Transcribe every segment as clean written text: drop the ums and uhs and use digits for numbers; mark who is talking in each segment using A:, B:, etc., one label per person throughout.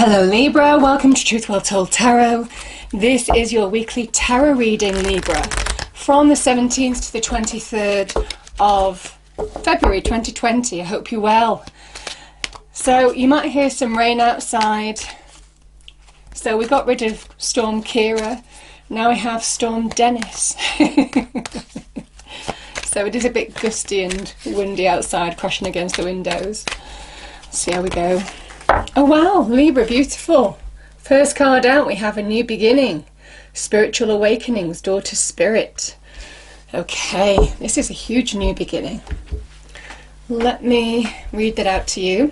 A: Hello Libra, welcome to Truth Well Told Tarot. This is your weekly tarot reading, Libra, from the 17th to the 23rd of February 2020. I hope you're well. So you might hear some rain outside. So we got rid of Storm Kira, now we have Storm Dennis. So it is a bit gusty and windy outside, crashing against the windows. Let's see how we go. Oh wow, Libra, beautiful. First card out, we have a new beginning. Spiritual awakenings, door to spirit. Okay, this is a huge new beginning. Let me read that out to you.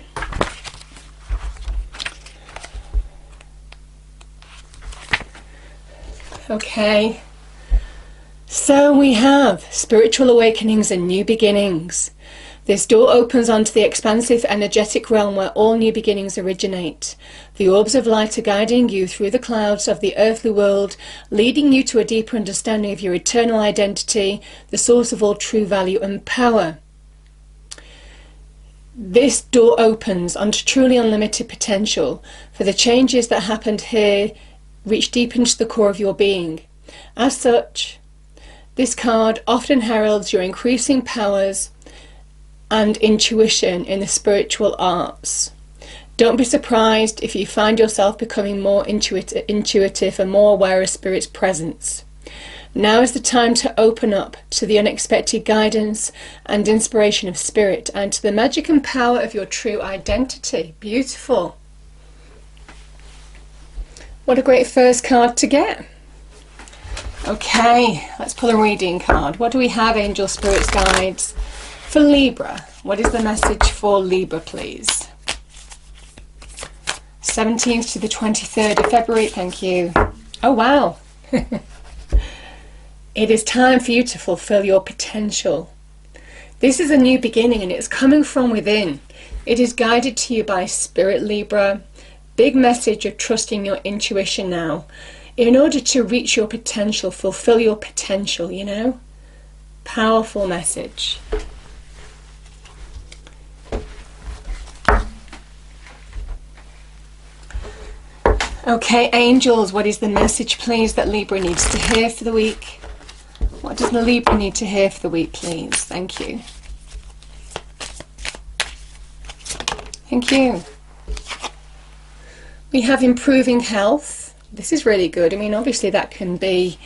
A: Okay, so we have spiritual awakenings and new beginnings. This door opens onto the expansive energetic realm where all new beginnings originate. The orbs of light are guiding you through the clouds of the earthly world, leading you to a deeper understanding of your eternal identity, the source of all true value and power. This door opens onto truly unlimited potential, for the changes that happened here reach deep into the core of your being. As such, this card often heralds your increasing powers and intuition in the spiritual arts. Don't be surprised if you find yourself becoming more intuitive and more aware of Spirit's presence. Now is the time to open up to the unexpected guidance and inspiration of Spirit and to the magic and power of your true identity. Beautiful. What a great first card to get. Okay, let's pull a reading card. What do we have, Angel, Spirits, Guides? For Libra, what is the message for Libra, please? 17th to the 23rd of February, thank you. Oh, wow. It is time for you to fulfill your potential. This is a new beginning and it's coming from within. It is guided to you by Spirit, Libra. Big message of trusting your intuition now. In order to reach your potential, fulfill your potential, you know? Powerful message. Okay, angels, what is the message, please, that Libra needs to hear for the week? What does the Libra need to hear for the week, please? Thank you. Thank you. We have improving health. This is really good. I mean, obviously that can be,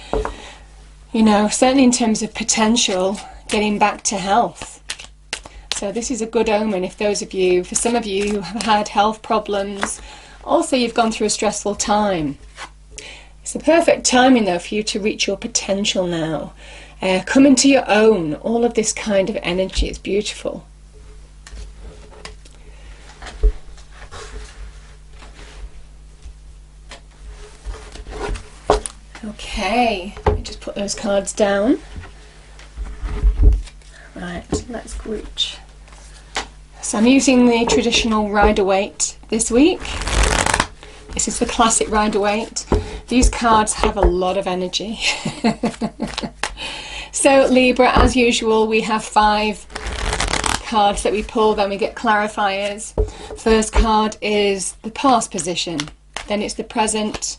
A: you know, certainly in terms of potential, getting back to health. So this is a good omen if those of you, for some of you who have had health problems, also you've gone through a stressful time. It's the perfect timing though for you to reach your potential now. Come into your own. All of this kind of energy is beautiful. Okay, let me just put those cards down. Right, let's gooch. So I'm using the traditional Rider-Waite this week. This is the classic Rider-Waite. These cards have a lot of energy. So Libra, as usual, we have 5 cards that we pull, then we get clarifiers. First card is the past position, then it's the present,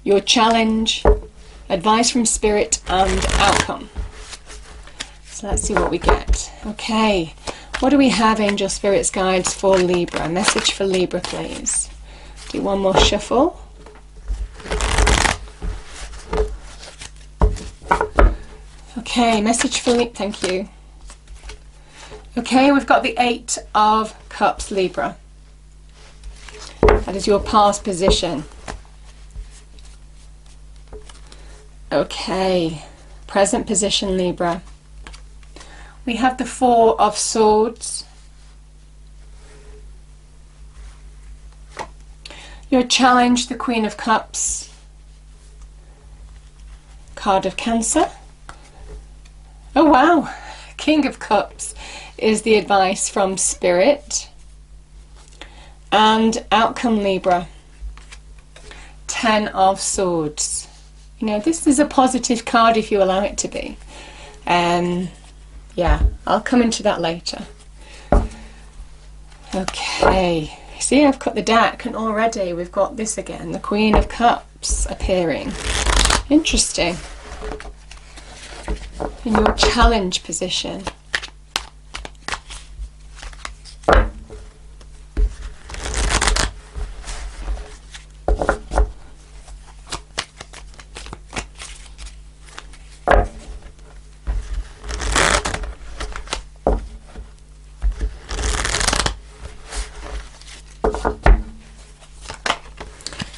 A: your challenge, advice from Spirit, and outcome. So let's see what we get. Okay, what do we have, Angel, Spirits, Guides for Libra? Message for Libra, please. Do one more shuffle. Okay, message for Libra, thank you. Okay, we've got the 8 of Cups, Libra. That is your past position. Okay, present position, Libra. We have the 4 of Swords. Your challenge, the Queen of Cups. Card of Cancer. Oh wow, King of Cups is the advice from Spirit. And outcome, Libra. 10 of Swords. You know, this is a positive card if you allow it to be. Yeah, I'll come into that later. Okay, See, I've cut the deck and already we've got this again, the Queen of Cups appearing. Interesting. In your challenge position.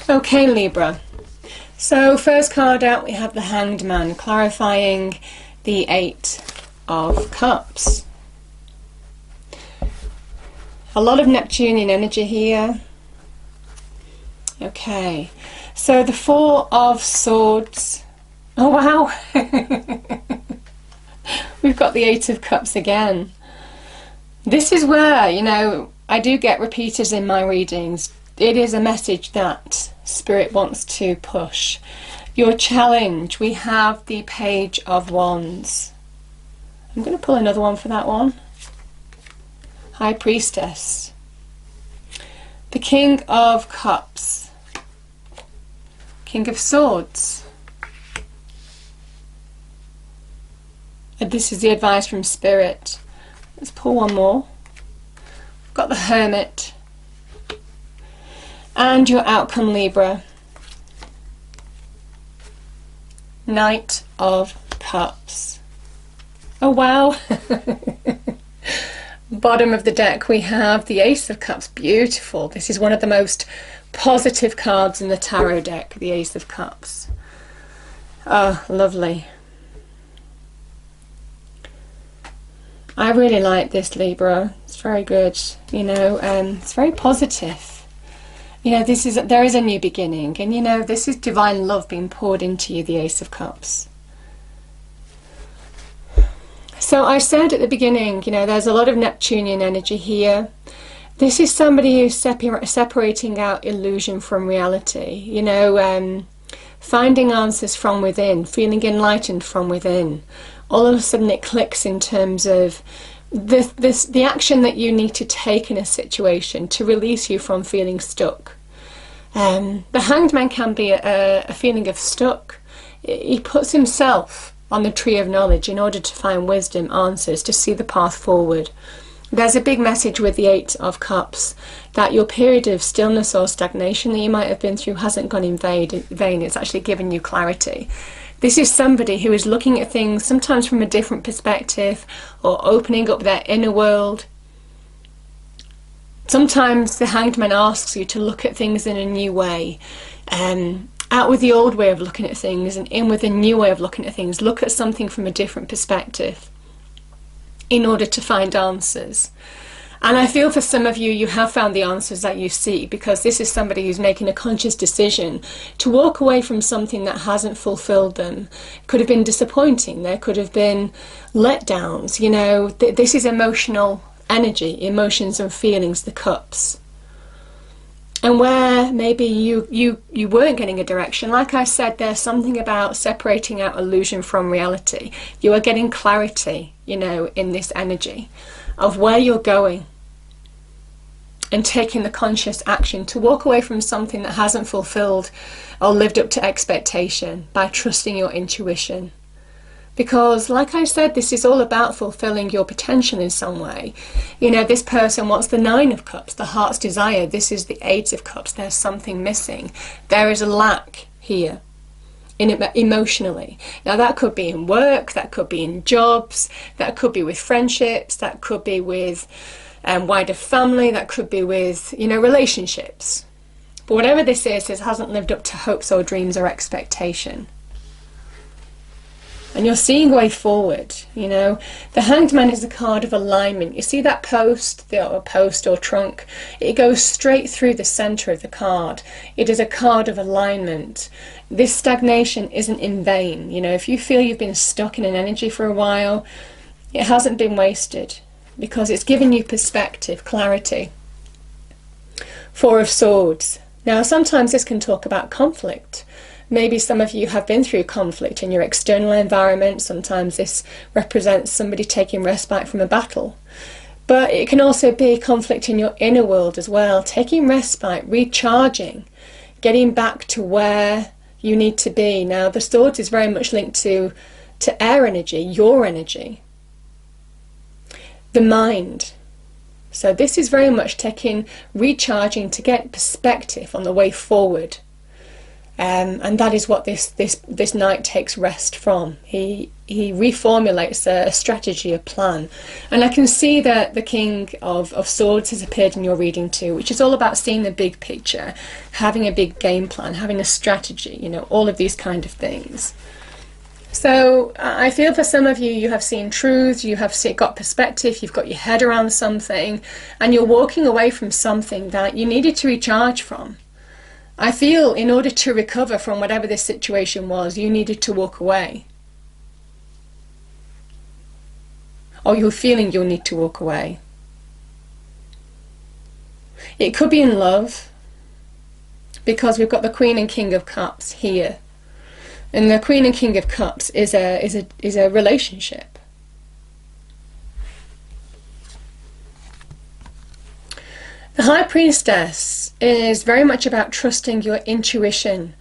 A: Okay, Libra. So first card out, we have the Hanged Man, clarifying the Eight of Cups. A lot of Neptunian energy here. Okay, so the Four of Swords. Oh wow! We've got the Eight of Cups again. This is where, you know, I do get repeaters in my readings. It is a message that Spirit wants to push. Your challenge, we have the Page of Wands. I'm going to pull another one for that one. High Priestess. The King of Cups. King of Swords. And this is the advice from Spirit. Let's pull one more. Got the Hermit. And your outcome, Libra. Knight of Cups. Oh wow. Bottom of the deck we have the Ace of Cups. Beautiful. This is one of the most positive cards in the tarot deck, the Ace of Cups. Oh, lovely. I really like this, Libra. It's very good, you know, it's very positive. You know, there is a new beginning, and you know, this is divine love being poured into you, the Ace of Cups. So I said at the beginning, you know, there's a lot of Neptunian energy here. This is somebody who's separating out illusion from reality, you know, finding answers from within, feeling enlightened from within. All of a sudden it clicks in terms of the action that you need to take in a situation to release you from feeling stuck. The Hanged Man can be a feeling of stuck. He puts himself on the tree of knowledge in order to find wisdom, answers, to see the path forward. There's a big message with the Eight of Cups that your period of stillness or stagnation that you might have been through hasn't gone in vain. It's actually given you clarity. This is somebody who is looking at things sometimes from a different perspective, or opening up their inner world. Sometimes the Hanged Man asks you to look at things in a new way. Out with the old way of looking at things and in with a new way of looking at things. Look at something from a different perspective in order to find answers. And I feel for some of you, you have found the answers that you seek, because this is somebody who's making a conscious decision to walk away from something that hasn't fulfilled them. It could have been disappointing. There could have been letdowns. You know, this is emotional energy, emotions and feelings, the cups. And where maybe you weren't getting a direction, like I said, there's something about separating out illusion from reality. You are getting clarity, you know, in this energy of where you're going, and taking the conscious action to walk away from something that hasn't fulfilled or lived up to expectation by trusting your intuition. Because, like I said, this is all about fulfilling your potential in some way. You know, this person wants the Nine of Cups, the heart's desire. This is the Eight of Cups. There's something missing. There is a lack here, emotionally. Now, that could be in work, that could be in jobs, that could be with friendships, that could be with wider family, that could be with, you know, relationships. But whatever this is, it hasn't lived up to hopes or dreams or expectation. And you're seeing a way forward, you know. The Hanged Man is a card of alignment. You see that post, the post or trunk? It goes straight through the centre of the card. It is a card of alignment. This stagnation isn't in vain. You know, if you feel you've been stuck in an energy for a while, it hasn't been wasted, because it's given you perspective, clarity. Four of Swords. Now, sometimes this can talk about conflict. Maybe some of you have been through conflict in your external environment. Sometimes this represents somebody taking respite from a battle. But it can also be conflict in your inner world as well, taking respite, recharging, getting back to where you need to be. Now, the Swords is very much linked to air energy, your energy, the mind. So this is very much recharging to get perspective on the way forward. And that is what this knight takes rest from. He reformulates a strategy, a plan. And I can see that the King of Swords has appeared in your reading too, which is all about seeing the big picture, having a big game plan, having a strategy, you know, all of these kind of things. So I feel for some of you, you have seen truth, you have got perspective, you've got your head around something, and you're walking away from something that you needed to recharge from. I feel in order to recover from whatever this situation was, you needed to walk away. Or you're feeling you'll need to walk away. It could be in love, because we've got the Queen and King of Cups here. And the Queen and King of Cups is a relationship. The High Priestess is very much about trusting your intuition.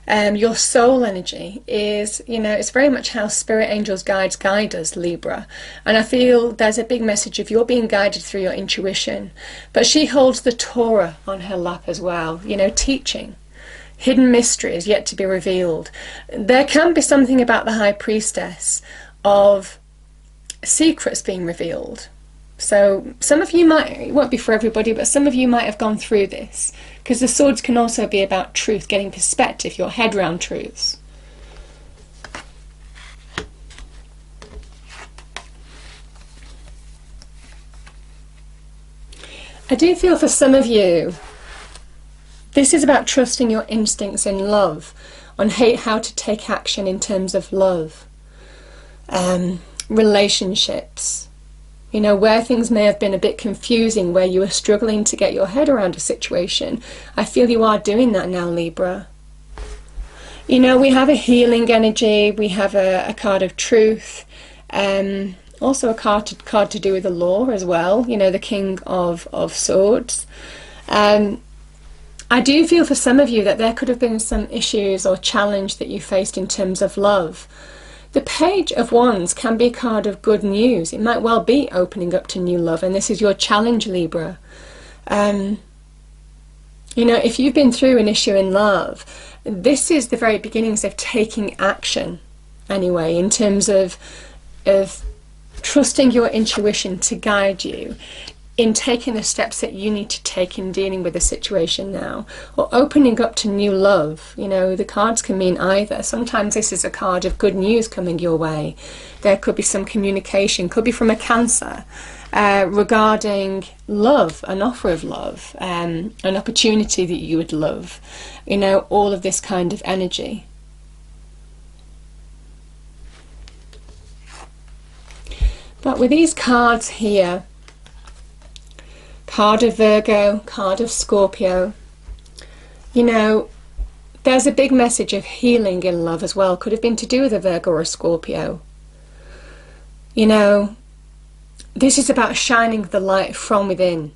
A: Your soul energy is, you know, it's very much how spirit angels guide us, Libra. And I feel there's a big message of you're being guided through your intuition. But she holds the Torah on her lap as well, you know, teaching. Hidden mysteries yet to be revealed. There can be something about the High Priestess of secrets being revealed. So some of you might, it won't be for everybody, but some of you might have gone through this, because the Swords can also be about truth, getting perspective, your head round truths. I do feel for some of you, this is about trusting your instincts in love, on how to take action in terms of love, relationships. You know, where things may have been a bit confusing, where you were struggling to get your head around a situation. I feel you are doing that now, Libra. You know, we have a healing energy, we have a card of truth, also a card to do with the law as well, you know, the King of Swords. I do feel for some of you that there could have been some issues or challenge that you faced in terms of love. The Page of Wands can be a card of good news. It might well be opening up to new love, and this is your challenge, Libra. You know, if you've been through an issue in love, this is the very beginnings of taking action, anyway, in terms of trusting your intuition to guide you in taking the steps that you need to take in dealing with the situation now, or opening up to new love. You know, the cards can mean either. Sometimes this is a card of good news coming your way. There could be some communication, could be from a Cancer, regarding love, an offer of love, an opportunity that you would love. You know, all of this kind of energy. But with these cards here, card of Virgo, card of Scorpio, you know, there's a big message of healing in love as well. Could have been to do with a Virgo or a Scorpio. You know, this is about shining the light from within.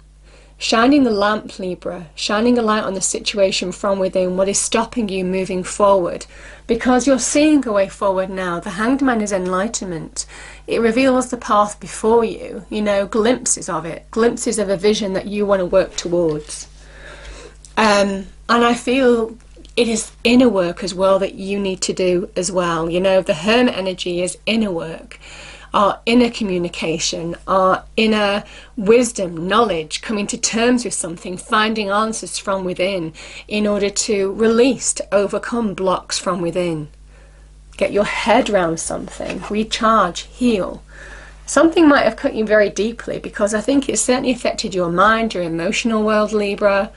A: Shining the lamp, Libra, shining a light on the situation from within, what is stopping you moving forward. Because you're seeing a way forward now. The Hanged Man is enlightenment. It reveals the path before you, you know, glimpses of it, glimpses of a vision that you want to work towards. And I feel it is inner work as well that you need to do as well. You know, the Hermit energy is inner work. Our inner communication, our inner wisdom, knowledge, coming to terms with something, finding answers from within in order to release, to overcome blocks from within. Get your head around something, recharge, heal. Something might have cut you very deeply, because I think it certainly affected your mind, your emotional world, Libra.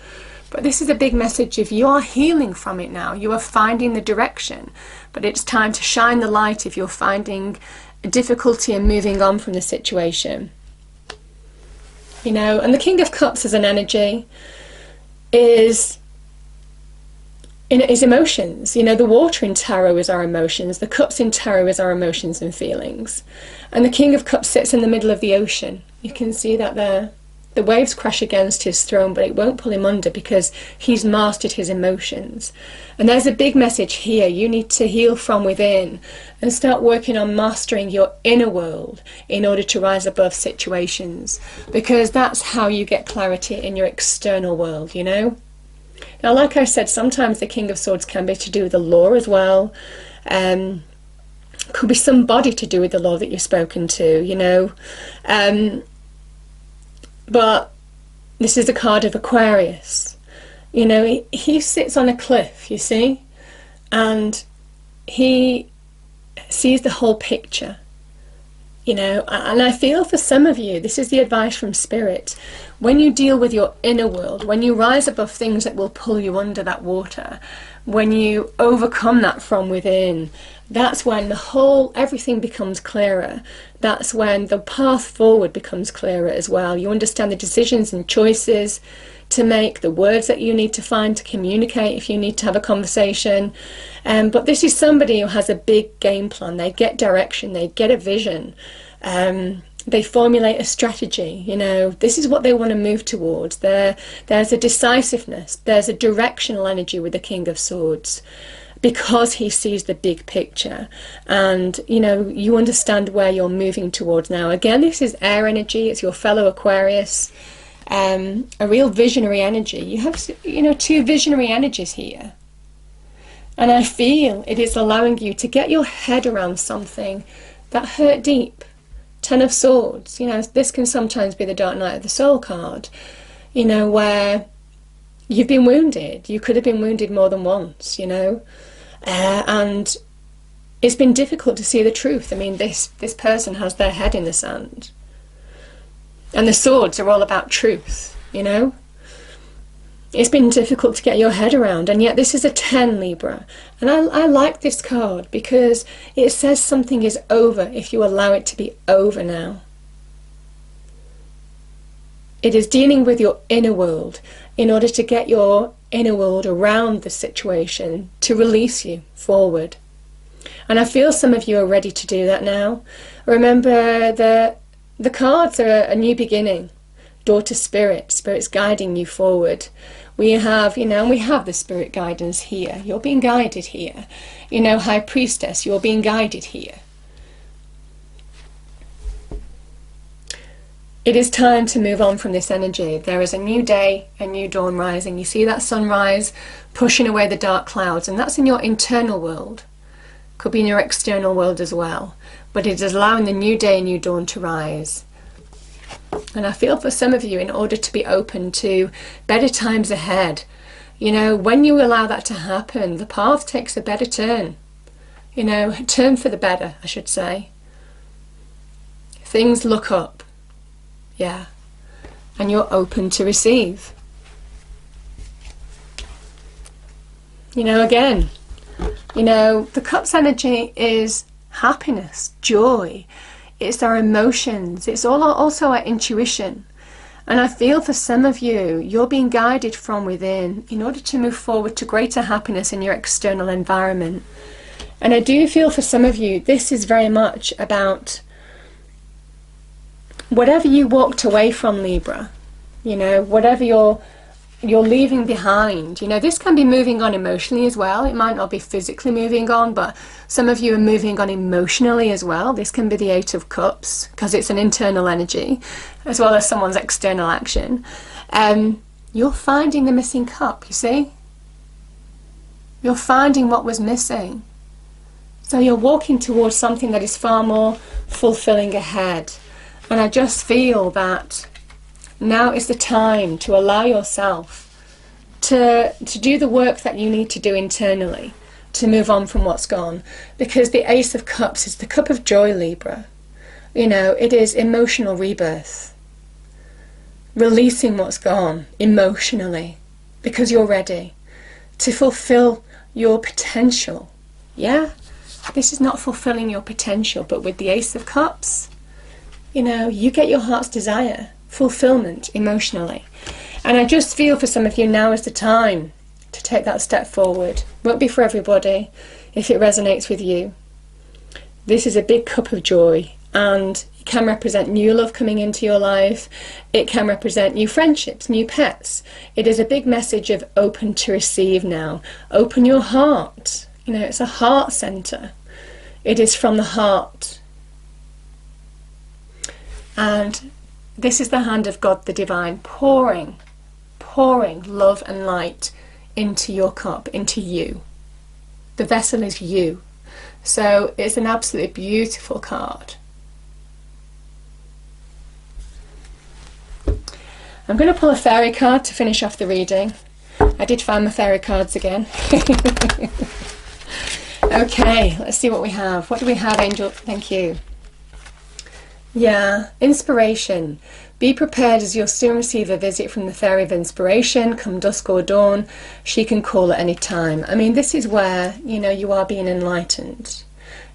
A: But this is a big message of you are healing from it now. You are finding the direction. But it's time to shine the light if you're finding difficulty in moving on from the situation. You know, and the King of Cups as an energy is is emotions. You know, the water in tarot is our emotions, the cups in tarot is our emotions and feelings. And the King of Cups sits in the middle of the ocean. You can see that there. The waves crash against his throne, but it won't pull him under because he's mastered his emotions. And there's a big message here. You need to heal from within and start working on mastering your inner world in order to rise above situations, because that's how you get clarity in your external world, you know. Now, like I said, sometimes the King of Swords can be to do with the law as well. Could be somebody to do with the law that you've spoken to, you know. But this is a card of Aquarius. You know, he sits on a cliff, you see, and he sees the whole picture, you know. And I feel for some of you, this is the advice from Spirit. When you deal with your inner world, when you rise above things that will pull you under that water, when you overcome that from within, that's when everything becomes clearer. That's when the path forward becomes clearer as well. You understand the decisions and choices to make, the words that you need to find to communicate if you need to have a conversation. But this is somebody who has a big game plan. They get direction, they get a vision. They formulate a strategy, you know. This is what they want to move towards. There's a decisiveness, there's a directional energy with the King of Swords, because he sees the big picture, and you know, you understand where you're moving towards now. Again, this is air energy, it's your fellow Aquarius, a real visionary energy. You have, you know, two visionary energies here, and I feel it is allowing you to get your head around something that hurt deep. Ten of Swords, you know, this can sometimes be the Dark Night of the Soul card, you know, where you've been wounded. You could have been wounded more than once, you know, and it's been difficult to see the truth. I mean, this person has their head in the sand, and the swords are all about truth, you know. It's been difficult to get your head around, and yet this is a 10, Libra. And I like this card because it says something is over if you allow it to be over now. It is dealing with your inner world in order to get your inner world around the situation to release you forward. And I feel some of you are ready to do that now. Remember, the cards are a new beginning. Door to Spirit. Spirit's guiding you forward. We have, you know, we have the Spirit guidance here. You're being guided here. You know, High Priestess, you're being guided here. It is time to move on from this energy. There is a new day, a new dawn rising. You see that sunrise pushing away the dark clouds, and that's in your internal world. Could be in your external world as well. But it is allowing the new day, new dawn to rise. And I feel for some of you, in order to be open to better times ahead, you know, when you allow that to happen, the path takes a better turn. You know, a turn for the better, I should say. Things look up. Yeah. And you're open to receive. You know, again, you know, the Cups energy is happiness, joy. It's our emotions. It's also our intuition. And I feel for some of you, you're being guided from within in order to move forward to greater happiness in your external environment. And I do feel for some of you, this is very much about whatever you walked away from, Libra. You know, whatever you're leaving behind. You know, this can be moving on emotionally as well. It might not be physically moving on, but some of you are moving on emotionally as well. This can be the 8 of Cups because it's an internal energy as well as someone's external action. You're finding the missing cup, you see? You're finding what was missing. So you're walking towards something that is far more fulfilling ahead. And I just feel that now is the time to allow yourself to do the work that you need to do internally to move on from what's gone. Because the Ace of Cups is the cup of joy, Libra. You know, it is emotional rebirth. Releasing what's gone emotionally because you're ready to fulfill your potential. Yeah? This is not fulfilling your potential, but with the Ace of Cups, you know, you get your heart's desire. Fulfillment emotionally. And I just feel for some of you now is the time to take that step forward. Won't be for everybody. If it resonates with you, this is a big cup of joy, and it can represent new love coming into your life. It can represent new friendships, new pets. It is a big message of open to receive now. Open your heart. You know, it's a heart center. It is from the heart. And this is the hand of God the Divine, pouring love and light into your cup, into you. The vessel is you. So it's an absolutely beautiful card. I'm going to pull a fairy card to finish off the reading. I did find my fairy cards again. Okay, let's see what we have. What do we have, Angel? Thank you. Yeah, inspiration. Be prepared, as you'll soon receive a visit from the Fairy of Inspiration, come dusk or dawn. She can call at any time. I mean, this is where, you know, you are being enlightened.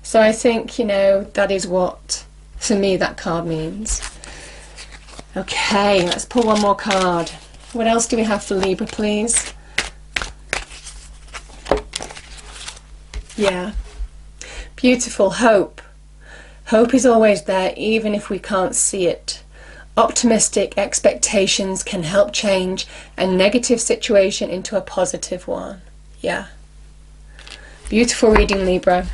A: So I think, you know, that is what, for me, that card means. Okay, let's pull one more card. What else do we have for Libra, please? Yeah. Beautiful. Hope. Hope is always there, even if we can't see it. Optimistic expectations can help change a negative situation into a positive one. Yeah. Beautiful reading, Libra.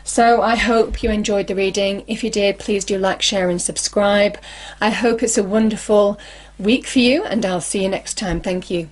A: So I hope you enjoyed the reading. If you did, please do like, share and subscribe. I hope it's a wonderful week for you, and I'll see you next time. Thank you.